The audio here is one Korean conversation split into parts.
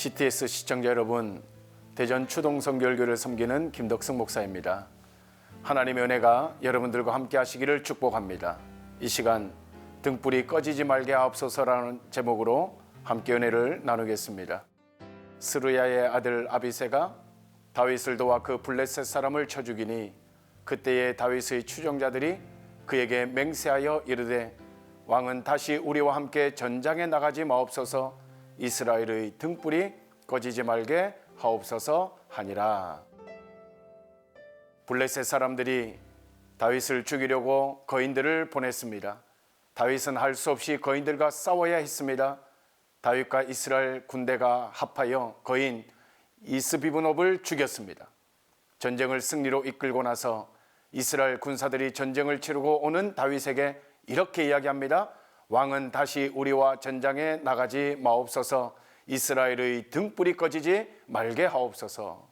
CTS 시청자 여러분, 대전 추동성결교를 섬기는 김덕승 목사입니다. 하나님의 은혜가 여러분들과 함께 하시기를 축복합니다. 이 시간 등불이 꺼지지 말게 하옵소서라는 제목으로 함께 은혜를 나누겠습니다. 스루야의 아들 아비새가 다윗을 도와 그 블레셋 사람을 쳐 죽이니 그때의 다윗의 추종자들이 그에게 맹세하여 이르되 왕은 다시 우리와 함께 전장에 나가지 마옵소서, 이스라엘의 등불이 꺼지지 말게 하옵소서 하니라. 블레셋 사람들이 다윗을 죽이려고 거인들을 보냈습니다. 다윗은 할 수 없이 거인들과 싸워야 했습니다. 다윗과 이스라엘 군대가 합하여 거인 이스비브놉을 죽였습니다. 전쟁을 승리로 이끌고 나서 이스라엘 군사들이 전쟁을 치르고 오는 다윗에게 이렇게 이야기합니다. 왕은 다시 우리와 전장에 나가지 마옵소서, 이스라엘의 등불이 꺼지지 말게 하옵소서.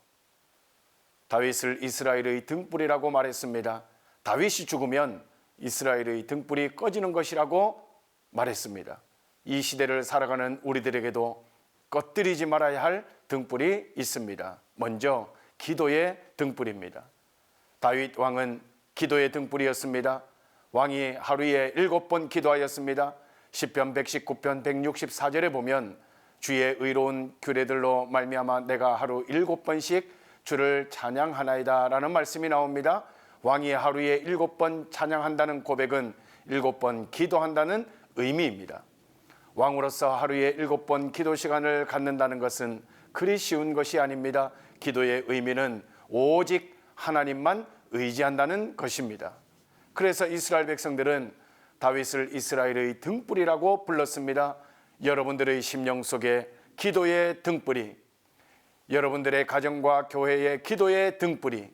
다윗을 이스라엘의 등불이라고 말했습니다. 다윗이 죽으면 이스라엘의 등불이 꺼지는 것이라고 말했습니다. 이 시대를 살아가는 우리들에게도 꺼뜨리지 말아야 할 등불이 있습니다. 먼저 기도의 등불입니다. 다윗 왕은 기도의 등불이었습니다. 왕이 하루에 7번 기도하였습니다. 시편 119편 164절에 보면 주의 의로운 규례들로 말미암아 내가 하루 7번씩 주를 찬양하나이다 라는 말씀이 나옵니다. 왕이 하루에 7번 찬양한다는 고백은 7번 기도한다는 의미입니다. 왕으로서 하루에 7번 기도 시간을 갖는다는 것은 그리 쉬운 것이 아닙니다. 기도의 의미는 오직 하나님만 의지한다는 것입니다. 그래서 이스라엘 백성들은 다윗을 이스라엘의 등불이라고 불렀습니다. 여러분들의 심령 속에 기도의 등불이, 여러분들의 가정과 교회의 기도의 등불이,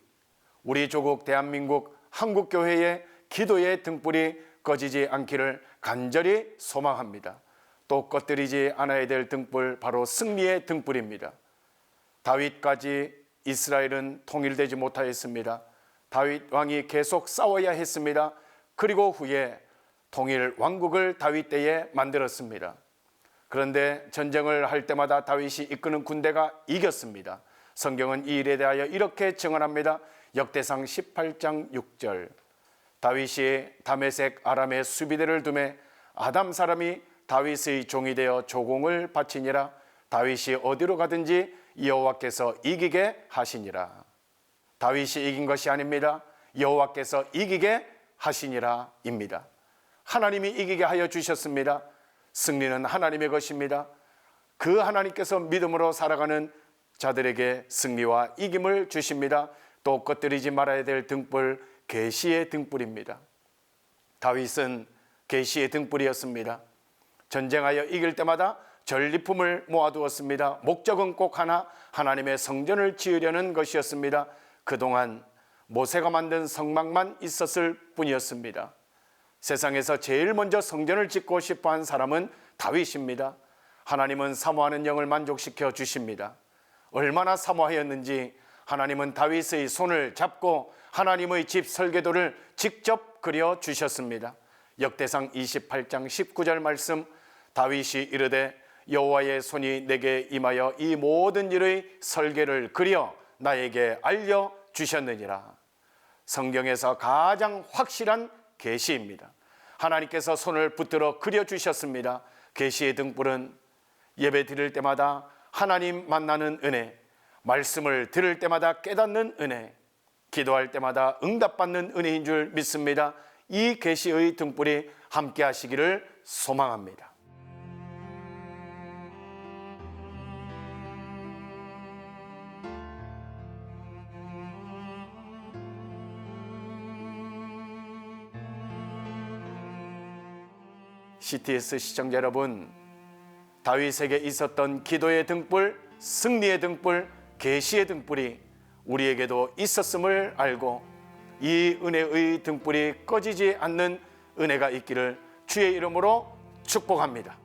우리 조국 대한민국 한국교회의 기도의 등불이 꺼지지 않기를 간절히 소망합니다. 또 꺼뜨리지 않아야 될 등불, 바로 승리의 등불입니다. 다윗까지 이스라엘은 통일되지 못하였습니다. 다윗 왕이 계속 싸워야 했습니다. 그리고 후에 통일 왕국을 다윗 때에 만들었습니다. 그런데 전쟁을 할 때마다 다윗이 이끄는 군대가 이겼습니다. 성경은 이 일에 대하여 이렇게 증언합니다. 역대상 18장 6절, 다윗이 다메섹 아람의 수비대를 두매 아담 사람이 다윗의 종이 되어 조공을 바치니라. 다윗이 어디로 가든지 여호와께서 이기게 하시니라. 다윗이 이긴 것이 아닙니다. 여호와께서 이기게 하시니라 입니다. 하나님이 이기게 하여 주셨습니다. 승리는 하나님의 것입니다. 그 하나님께서 믿음으로 살아가는 자들에게 승리와 이김을 주십니다. 또 꺼뜨리지 말아야 될 등불, 계시의 등불입니다. 다윗은 계시의 등불이었습니다. 전쟁하여 이길 때마다 전리품을 모아두었습니다. 목적은 꼭 하나, 하나님의 성전을 지으려는 것이었습니다. 그동안 모세가 만든 성막만 있었을 뿐이었습니다. 세상에서 제일 먼저 성전을 짓고 싶어한 사람은 다윗입니다. 하나님은 사모하는 영을 만족시켜 주십니다. 얼마나 사모하였는지 하나님은 다윗의 손을 잡고 하나님의 집 설계도를 직접 그려 주셨습니다. 역대상 28장 19절 말씀, 다윗이 이르되 여호와의 손이 내게 임하여 이 모든 일의 설계를 그려 나에게 알려주셨느니라. 성경에서 가장 확실한 계시입니다. 하나님께서 손을 붙들어 그려주셨습니다. 계시의 등불은 예배 드릴 때마다 하나님 만나는 은혜, 말씀을 들을 때마다 깨닫는 은혜, 기도할 때마다 응답받는 은혜인 줄 믿습니다. 이 계시의 등불이 함께 하시기를 소망합니다. CTS 시청자 여러분, 다윗에게 있었던 기도의 등불, 승리의 등불, 계시의 등불이 우리에게도 있었음을 알고 이 은혜의 등불이 꺼지지 않는 은혜가 있기를 주의 이름으로 축복합니다.